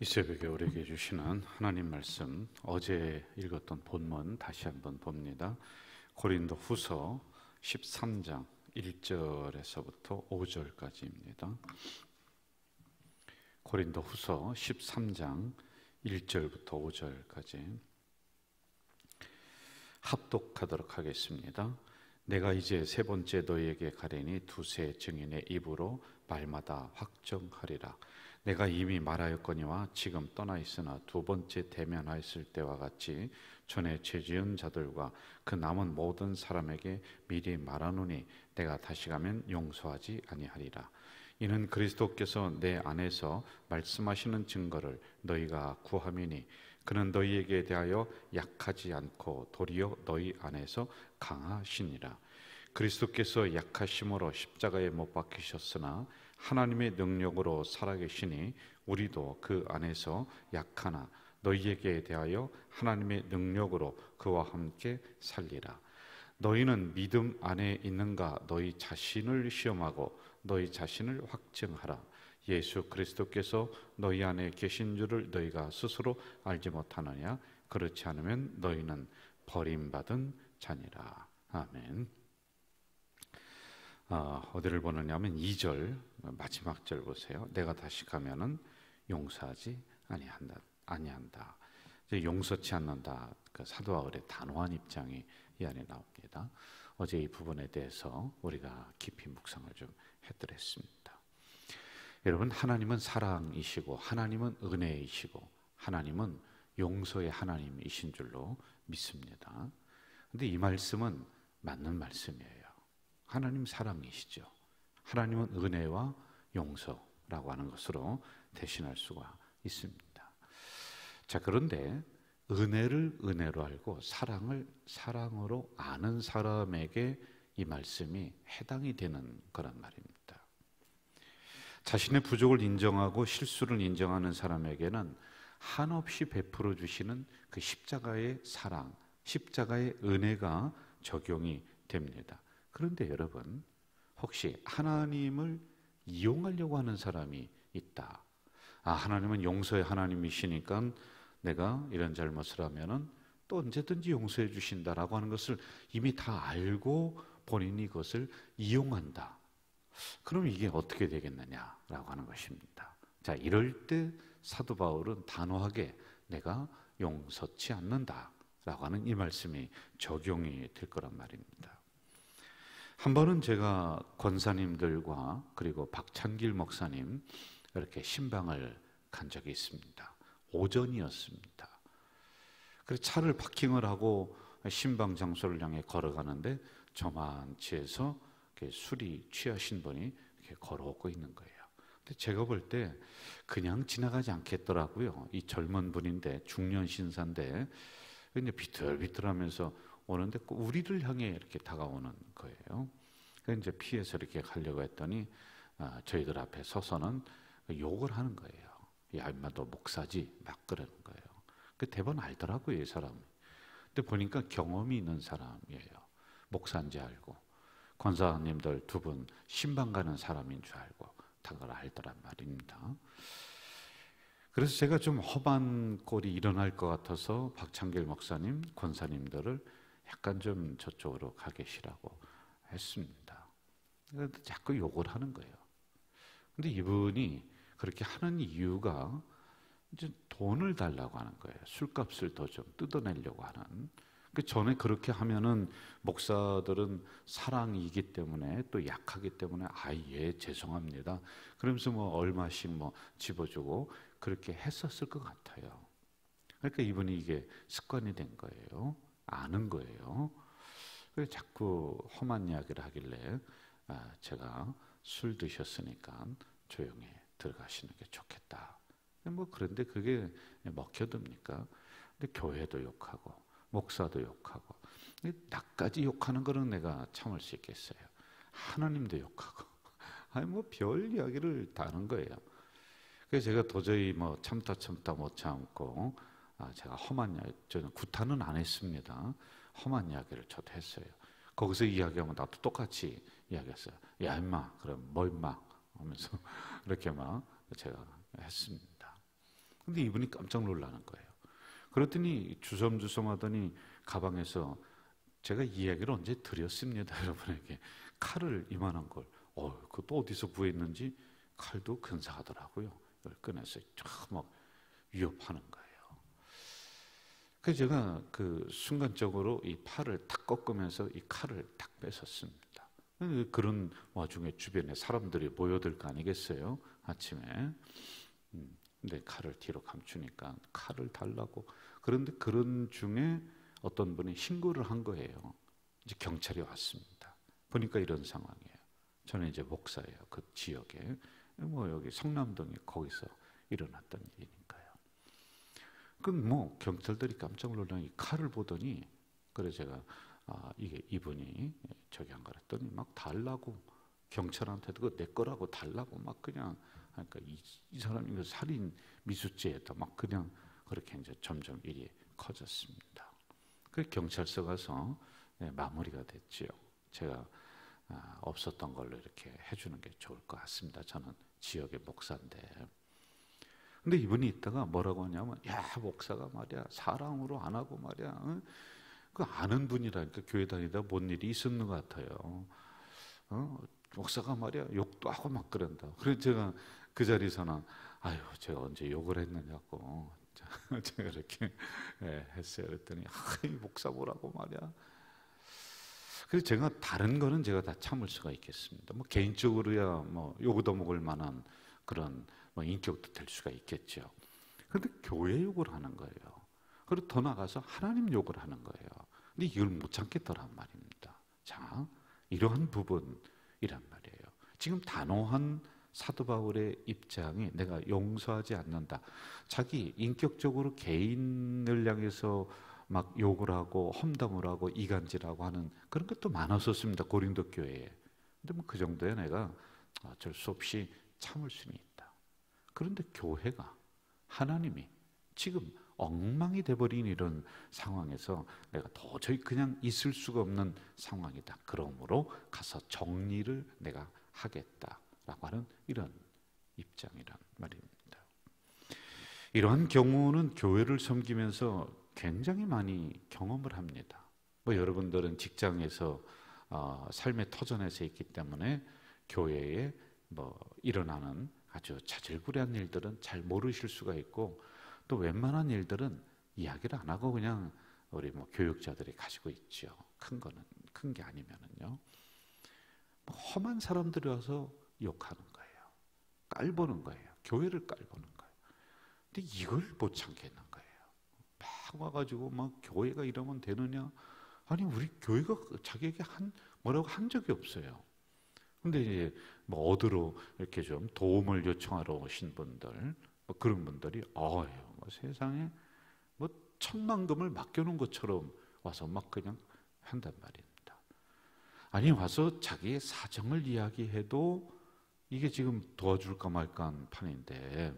이 새벽에 우리에게 주시는 하나님 말씀, 어제 읽었던 본문 다시 한번 봅니다. 고린도 후서 13장 1절에서부터 5절까지입니다. 고린도 후서 13장 1절부터 5절까지 합독하도록 하겠습니다. 내가 이제 세 번째 너희에게 가리니 두세 증인의 입으로 말마다 확정하리라. 내가 이미 말하였거니와 지금 떠나 있으나 두 번째 대면하였을 때와 같이 전에 죄지은 자들과 그 남은 모든 사람에게 미리 말하노니 내가 다시 가면 용서하지 아니하리라. 이는 그리스도께서 내 안에서 말씀하시는 증거를 너희가 구함이니 그는 너희에게 대하여 약하지 않고 도리어 너희 안에서 강하시니라. 그리스도께서 약하심으로 십자가에 못 박히셨으나 하나님의 능력으로 살아계시니 우리도 그 안에서 약하나 너희에게 대하여 하나님의 능력으로 그와 함께 살리라. 너희는 믿음 안에 있는가? 너희 자신을 시험하고 너희 자신을 확증하라. 예수 그리스도께서 너희 안에 계신 줄을 너희가 스스로 알지 못하느냐? 그렇지 않으면 너희는 버림받은 자니라. 아멘. 어디를 보느냐면 2절 마지막 절 보세요. 내가 다시 가면은 용서하지 아니한다. 용서치 않는다. 그 사도 바울의 단호한 입장이 이 안에 나옵니다. 어제 이 부분에 대해서 우리가 깊이 묵상을 좀 해드렸습니다. 여러분, 하나님은 사랑이시고 하나님은 은혜이시고 하나님은 용서의 하나님이신 줄로 믿습니다. 근데 이 말씀은 맞는 말씀이에요. 하나님 사랑이시죠. 하나님은 은혜와 용서라고 하는 것으로 대신할 수가 있습니다. 자, 그런데 은혜를 은혜로 알고 사랑을 사랑으로 아는 사람에게 이 말씀이 해당이 되는 거란 말입니다. 자신의 부족을 인정하고 실수를 인정하는 사람에게는 한없이 베풀어 주시는 그 십자가의 사랑, 십자가의 은혜가 적용이 됩니다. 그런데 여러분, 혹시 하나님을 이용하려고 하는 사람이 있다. 하나님은 용서의 하나님이시니까 내가 이런 잘못을 하면은 또 언제든지 용서해 주신다라고 하는 것을 이미 다 알고 본인이 그것을 이용한다. 그럼 이게 어떻게 되겠느냐라고 하는 것입니다. 자, 이럴 때 사도 바울은 단호하게 내가 용서치 않는다라고 하는 이 말씀이 적용이 될 거란 말입니다. 한 번은 제가 권사님들과 그리고 박찬길 목사님 이렇게 신방을 간 적이 있습니다. 오전이었습니다. 그래서 차를 파킹을 하고 신방 장소를 향해 걸어가는데 저만치에서 술이 취하신 분이 이렇게 걸어오고 있는 거예요. 근데 제가 볼 때 그냥 지나가지 않겠더라고요. 이 젊은 분인데 중년 신사인데 근데 비틀비틀하면서 오는데 우리를 향해 이렇게 다가오는 거예요. 그래서 이제 피해서 이렇게 가려고 했더니 저희들 앞에 서서는 욕을 하는 거예요. 야, 임마 너 목사지? 막 그러는 거예요. 그 대번 알더라고요, 이 사람이. 근데 보니까 경험이 있는 사람이에요. 목사인지 알고 권사님들 두 분 신방 가는 사람인 줄 알고 다 그걸 알더란 말입니다. 그래서 제가 좀 험한 꼴이 일어날 것 같아서 박창길 목사님, 권사님들을 약간 좀 저쪽으로 가 계시라고 했습니다. 그런데 자꾸 욕을 하는 거예요. 근데 이분이 그렇게 하는 이유가 이제 돈을 달라고 하는 거예요. 술값을 더 좀 뜯어내려고 하는. 그 전에 그렇게 하면은 목사들은 사랑이기 때문에 또 약하기 때문에 예, 죄송합니다. 그러면서 뭐 얼마씩 뭐 집어주고 그렇게 했었을 것 같아요. 그러니까 이분이 이게 습관이 된 거예요. 아는 거예요. 그래서 자꾸 험한 이야기를 하길래 제가 술 드셨으니까 조용히 들어가시는 게 좋겠다. 뭐 그런데 그게 먹혀듭니까? 근데 교회도 욕하고 목사도 욕하고 나까지 욕하는 거는 내가 참을 수 있겠어요. 하나님도 욕하고 뭐 별 이야기를 다 하는 거예요. 그래서 제가 도저히 뭐 참다 못 참고 제가 험한 이야기, 저는 구타는 안 했습니다. 험한 이야기를 저도 했어요. 거기서 이야기하면 나도 똑같이 이야기했어요. 야 임마, 그럼 뭐 임마 하면서 이렇게 막 제가 했습니다. 근데 이분이 깜짝 놀라는 거예요. 그랬더니 주섬주섬 하더니 가방에서, 제가 이 이야기를 언제 드렸습니다, 여러분에게. 칼을 이만한 걸, 그것도 어디서 구했는지 칼도 근사하더라고요. 이걸 꺼내서 쫙막 위협하는 거예요. 그래서 제가 그 순간적으로 이 팔을 탁 꺾으면서 이 칼을 탁 뺏었습니다. 그런 와중에 주변에 사람들이 모여들 거 아니겠어요? 아침에. 근데 칼을 뒤로 감추니까 칼을 달라고. 그런데 그런 중에 어떤 분이 신고를 한 거예요. 이제 경찰이 왔습니다. 보니까 이런 상황이에요. 저는 이제 목사예요. 그 지역에. 여기 성남동에 거기서 일어났던 일이니까요. 그 경찰들이 깜짝 놀란 이 칼을 보더니, 그래 제가 이게 이분이 저기 한 거랬더니 막 달라고, 경찰한테도 그 내 거라고 달라고 막 그냥, 그러니까 이 사람이 그 살인 미수죄에다 막 그냥 그렇게 이제 점점 일이 커졌습니다. 그 경찰서 가서 마무리가 됐지요. 제가 없었던 걸로 이렇게 해주는 게 좋을 것 같습니다. 저는 지역의 목사인데. 근데 이분이 있다가 뭐라고 하냐면, 야, 목사가 말이야 사랑으로 안 하고 말이야, 그 아는 분이라니까 교회 다니다 뭔 일이 있었는 것 같아요. 목사가 말이야 욕도 하고 막 그런다. 그래서 제가 그 자리에서는 아유 제가 언제 욕을 했느냐고 제가 이렇게 했어요. 그랬더니 이 목사 뭐라고 말이야. 그래서 제가 다른 거는 제가 다 참을 수가 있겠습니다. 개인적으로야 욕 얻어먹을 만한 그런 인격도 될 수가 있겠죠. 그런데 교회 욕을 하는 거예요. 그리고 더 나가서 하나님 욕을 하는 거예요. 근데 이걸 못 참겠더란 말입니다. 자, 이러한 부분이란 말이에요. 지금 단호한 사도 바울의 입장이 내가 용서하지 않는다. 자기 인격적으로 개인을 향해서 막 욕을 하고 험담을 하고 이간질하고 하는 그런 것도 많았었습니다. 고린도 교회에. 근데 그 정도에 내가 어쩔 수 없이 참을 수는 있다. 그런데 교회가, 하나님이 지금 엉망이 돼버린 이런 상황에서 내가 도저히 그냥 있을 수가 없는 상황이다. 그러므로 가서 정리를 내가 하겠다라고 하는 이런 입장이란 말입니다. 이러한 경우는 교회를 섬기면서 굉장히 많이 경험을 합니다. 여러분들은 직장에서 삶의 터전에서 있기 때문에 교회에 일어나는 아주 자질구레한 일들은 잘 모르실 수가 있고, 또 웬만한 일들은 이야기를 안 하고 그냥 우리 교육자들이 가지고 있죠. 큰 게 아니면은요. 험한 사람들이 와서 욕하는 거예요. 깔보는 거예요. 교회를 깔보는 거예요. 근데 이걸 못 참겠는 거예요. 막 와가지고 막 교회가 이러면 되느냐? 아니 우리 교회가 자기에게 뭐라고 한 적이 없어요. 근데 이제 얻으러 이렇게 좀 도움을 요청하러 오신 분들, 그런 분들이 세상에 천만금을 맡겨놓은 것처럼 와서 막 그냥 한단 말입니다. 아니 와서 자기의 사정을 이야기해도 이게 지금 도와줄까 말까 한 판인데,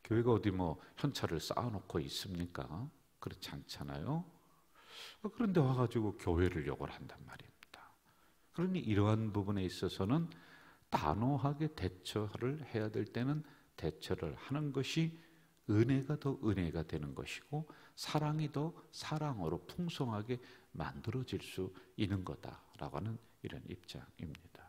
교회가 어디 현찰을 쌓아놓고 있습니까? 그렇지 않잖아요. 그런데 와가지고 교회를 욕을 한단 말입니다. 그러니 이러한 부분에 있어서는 단호하게 대처를 해야 될 때는 대처를 하는 것이 은혜가 더 은혜가 되는 것이고, 사랑이 더 사랑으로 풍성하게 만들어질 수 있는 거다라고 하는 이런 입장입니다.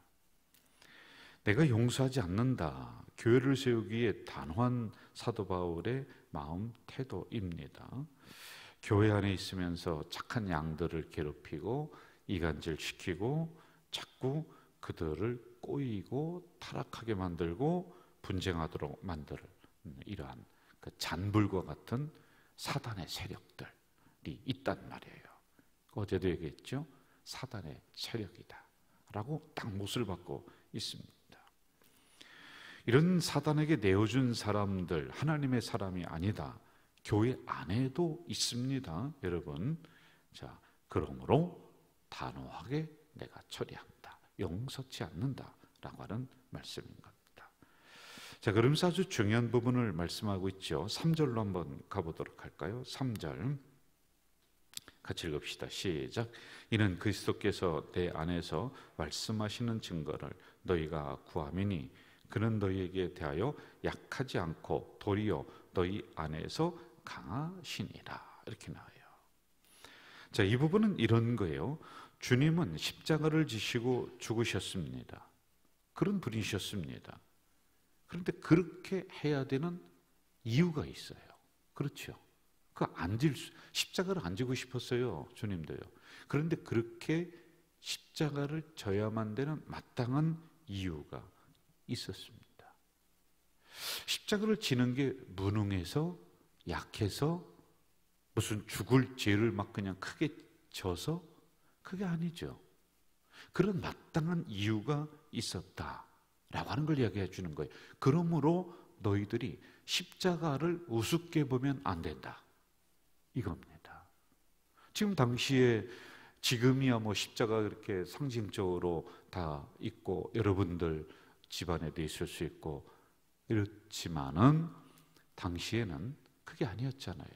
내가 용서하지 않는다. 교회를 세우기에 단호한 사도 바울의 마음 태도입니다. 교회 안에 있으면서 착한 양들을 괴롭히고 이간질시키고 자꾸 그들을 꼬이고 타락하게 만들고 분쟁하도록 만들 이러한 그 잔불과 같은 사단의 세력들이 있단 말이에요. 어제도 얘기했죠. 사단의 세력이다 라고 딱 못을 받고 있습니다. 이런 사단에게 내어준 사람들, 하나님의 사람이 아니다. 교회 안에도 있습니다, 여러분. 자, 그러므로 단호하게 내가 처리한다. 용서치 않는다라고 하는 말씀인 겁니다. 자, 그러면서 아주 중요한 부분을 말씀하고 있죠. 3절로 한번 가보도록 할까요? 3절 같이 읽읍시다. 시작. 이는 그리스도께서 내 안에서 말씀하시는 증거를 너희가 구함이니 그는 너희에게 대하여 약하지 않고 도리어 너희 안에서 강하시니라. 이렇게 나와요. 자, 이 부분은 이런 거예요. 주님은 십자가를 지시고 죽으셨습니다. 그런 분이셨습니다. 그런데 그렇게 해야 되는 이유가 있어요. 그렇죠? 십자가를 안 지고 싶었어요. 주님도요. 그런데 그렇게 십자가를 져야만 되는 마땅한 이유가 있었습니다. 십자가를 지는 게 무능해서, 약해서, 무슨 죽을 죄를 막 그냥 크게 져서, 그게 아니죠. 그런 마땅한 이유가 있었다라고 하는 걸 이야기해 주는 거예요. 그러므로 너희들이 십자가를 우습게 보면 안 된다, 이겁니다. 지금 당시에, 지금이야 뭐 십자가 그렇게 상징적으로 다 있고 여러분들 집안에도 있을 수 있고 이렇지만은 당시에는 그게 아니었잖아요.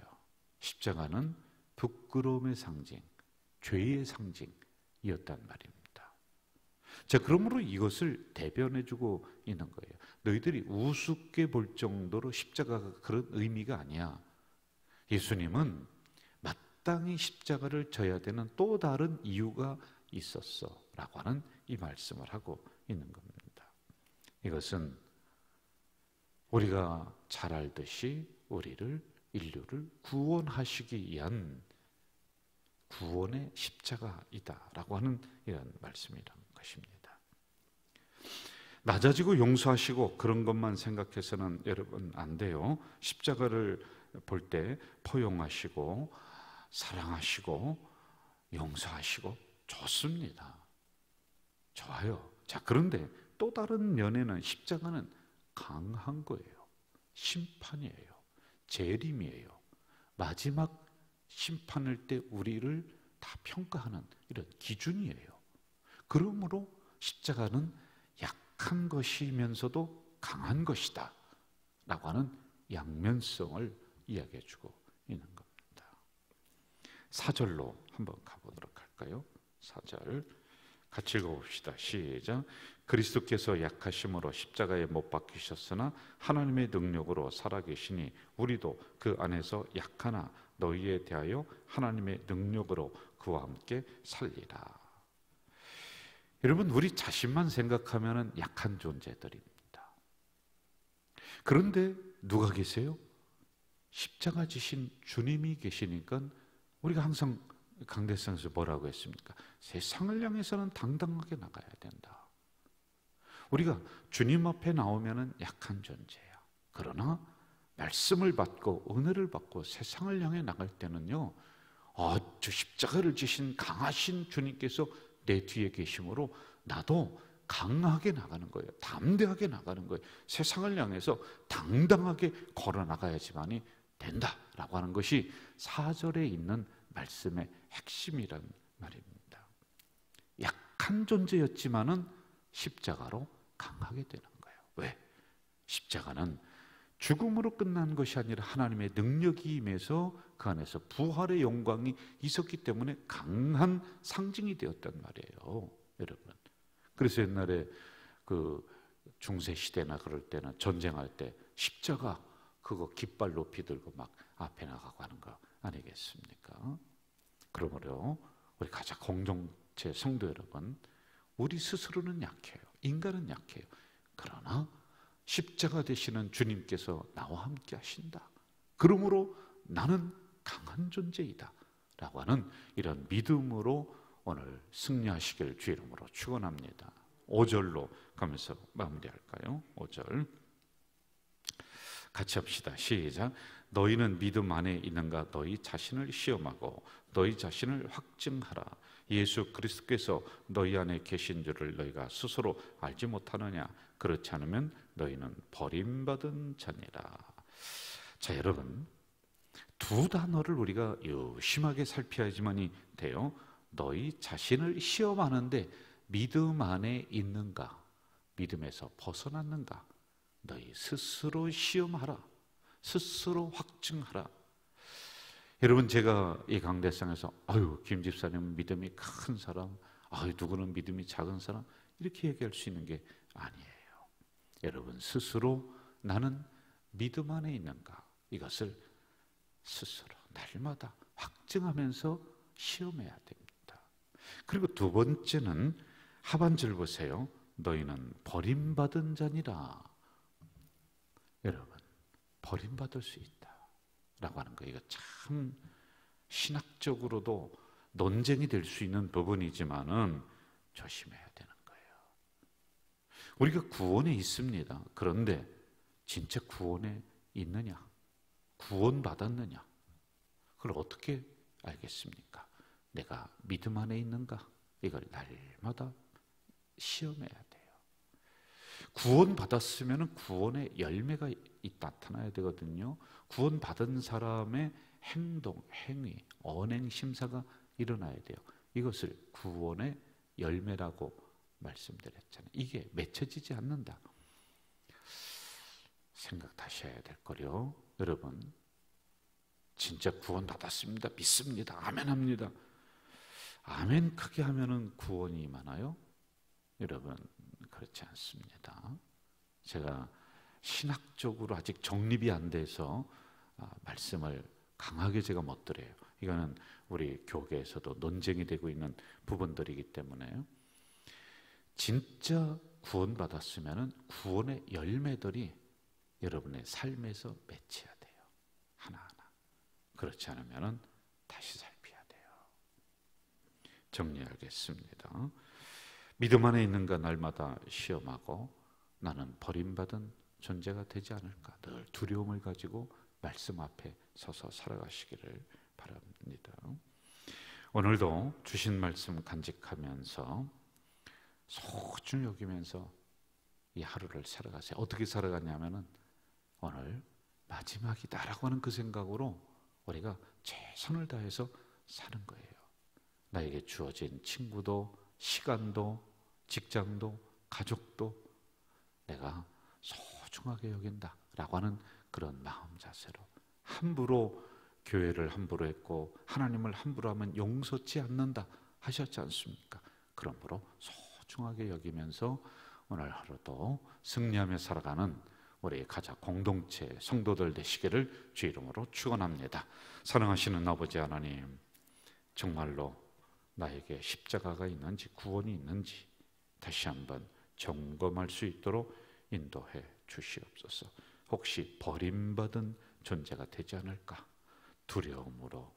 십자가는 부끄러움의 상징, 죄의 상징이었단 말입니다. 자, 그러므로 이것을 대변해주고 있는 거예요. 너희들이 우습게 볼 정도로 십자가가 그런 의미가 아니야. 예수님은 마땅히 십자가를 져야 되는 또 다른 이유가 있었어 라고 하는 이 말씀을 하고 있는 겁니다. 이것은 우리가 잘 알듯이 인류를 구원하시기 위한 구원의 십자가이다라고 하는 이런 말씀이라는 것입니다. 낮아지고 용서하시고 그런 것만 생각해서는 여러분 안 돼요. 십자가를 볼 때 포용하시고 사랑하시고 용서하시고 좋습니다. 좋아요. 자, 그런데 또 다른 면에는 십자가는 강한 거예요. 심판이에요. 재림이에요. 마지막 심판일 때 우리를 다 평가하는 이런 기준이에요. 그러므로 십자가는 약한 것이면서도 강한 것이다 라고 하는 양면성을 이야기해 주고 있는 겁니다. 4절로 한번 가보도록 할까요? 4절 같이 읽어봅시다. 시작. 그리스도께서 약하심으로 십자가에 못 박히셨으나 하나님의 능력으로 살아계시니 우리도 그 안에서 약하나 너희에 대하여 하나님의 능력으로 그와 함께 살리라. 여러분, 우리 자신만 생각하면 약한 존재들입니다. 그런데 누가 계세요? 십자가 지신 주님이 계시니까 우리가 항상 강대상에서 뭐라고 했습니까? 세상을 향해서는 당당하게 나가야 된다. 우리가 주님 앞에 나오면 약한 존재야. 그러나 말씀을 받고 은혜를 받고 세상을 향해 나갈 때는요, 저 십자가를 지신 강하신 주님께서 내 뒤에 계심으로 나도 강하게 나가는 거예요. 담대하게 나가는 거예요. 세상을 향해서 당당하게 걸어 나가야지만이 된다라고 하는 것이 4절에 있는 말씀의 핵심이란 말입니다. 약한 존재였지만은 십자가로 강하게 되는 거예요. 왜? 십자가는 죽음으로 끝난 것이 아니라 하나님의 능력이 임해서 그 안에서 부활의 영광이 있었기 때문에 강한 상징이 되었단 말이에요, 여러분. 그래서 옛날에 그 중세 시대나 그럴 때는 전쟁할 때 십자가 그거 깃발 높이 들고 막 앞에 나가고 하는 거 아니겠습니까? 그러므로 우리 가장 공동체 성도 여러분, 우리 스스로는 약해요. 인간은 약해요. 그러나 십자가 되시는 주님께서 나와 함께 하신다. 그러므로 나는 강한 존재이다 라고 하는 이런 믿음으로 오늘 승리하시길 주의 이름으로 축원합니다. 5절로 가면서 마무리할까요? 5절 같이 합시다. 시작. 너희는 믿음 안에 있는가? 너희 자신을 시험하고 너희 자신을 확증하라. 예수 그리스도께서 너희 안에 계신 줄을 너희가 스스로 알지 못하느냐? 그렇지 않으면 너희는 버림받은 자니라. 자, 여러분, 두 단어를 우리가 유심하게 살펴야지만이 돼요. 너희 자신을 시험하는데 믿음 안에 있는가? 믿음에서 벗어났는가? 너희 스스로 시험하라. 스스로 확증하라. 여러분, 제가 이 강대상에서 김 집사님은 믿음이 큰 사람, 누구는 믿음이 작은 사람, 이렇게 얘기할 수 있는 게 아니에요. 여러분 스스로 나는 믿음 안에 있는가, 이것을 스스로 날마다 확증하면서 시험해야 됩니다. 그리고 두 번째는 하반절 보세요. 너희는 버림받은 자니라. 여러분, 버림받을 수 있다 라고 하는 거예요. 이거 참 신학적으로도 논쟁이 될 수 있는 부분이지만은 조심해야 되는 거예요. 우리가 구원에 있습니다. 그런데 진짜 구원에 있느냐? 구원받았느냐? 그걸 어떻게 알겠습니까? 내가 믿음 안에 있는가? 이걸 날마다 시험해야 돼요. 구원받았으면 구원의 열매가 나타나야 되거든요. 구원받은 사람의 행동, 행위, 언행, 심사가 일어나야 돼요. 이것을 구원의 열매라고 말씀드렸잖아요. 이게 맺혀지지 않는다. 생각 다시 해야 될 거요. 여러분, 진짜 구원받았습니다. 믿습니다. 아멘 합니다. 아멘 크게 하면은 구원이 임하나요? 여러분, 그렇지 않습니다. 제가 신학적으로 아직 정립이 안 돼서 말씀을 강하게 제가 못 드려요. 이거는 우리 교계에서도 논쟁이 되고 있는 부분들이기 때문에 진짜 구원받았으면 구원의 열매들이 여러분의 삶에서 맺혀야 돼요. 하나하나. 그렇지 않으면 다시 살펴야 돼요. 정리하겠습니다. 믿음 안에 있는가 날마다 시험하고 나는 버림받은 존재가 되지 않을까 늘 두려움을 가지고 말씀 앞에 서서 살아가시기를 바랍니다. 오늘도 주신 말씀 간직하면서 소중히 여기면서 이 하루를 살아가세요. 어떻게 살아가냐면은 오늘 마지막이다라고 하는 그 생각으로 우리가 최선을 다해서 사는 거예요. 나에게 주어진 친구도 시간도 직장도 가족도 내가 소중하게 여긴다라고 하는 그런 마음 자세로 함부로 교회를 함부로 했고 하나님을 함부로 하면 용서치 않는다 하셨지 않습니까? 그러므로 소중하게 여기면서 오늘 하루도 승리하며 살아가는 우리 가자 공동체 성도들 되시기를 주 이름으로 축원합니다. 사랑하시는 아버지 하나님, 정말로 나에게 십자가가 있는지 구원이 있는지 다시 한번 점검할 수 있도록 인도해 주시옵소서. 혹시 버림받은 존재가 되지 않을까 두려움으로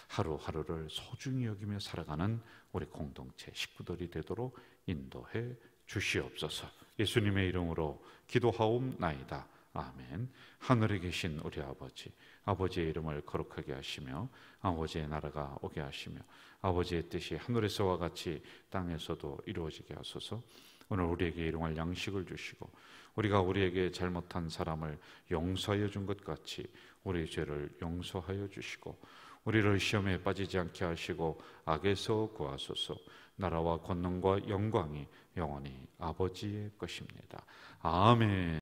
하루하루를 소중히 여기며 살아가는 우리 공동체 식구들이 되도록 인도해 주시옵소서. 예수님의 이름으로 기도하옵나이다. 아멘. 하늘에 계신 우리 아버지, 아버지의 이름을 거룩하게 하시며 아버지의 나라가 오게 하시며 아버지의 뜻이 하늘에서와 같이 땅에서도 이루어지게 하소서. 오늘 우리에게 일용할 양식을 주시고 우리가 우리에게 잘못한 사람을 용서하여 준 것 같이 우리의 죄를 용서하여 주시고 우리를 시험에 빠지지 않게 하시고 악에서 구하소서. 나라와 권능과 영광이 영원히 아버지의 것입니다. 아멘.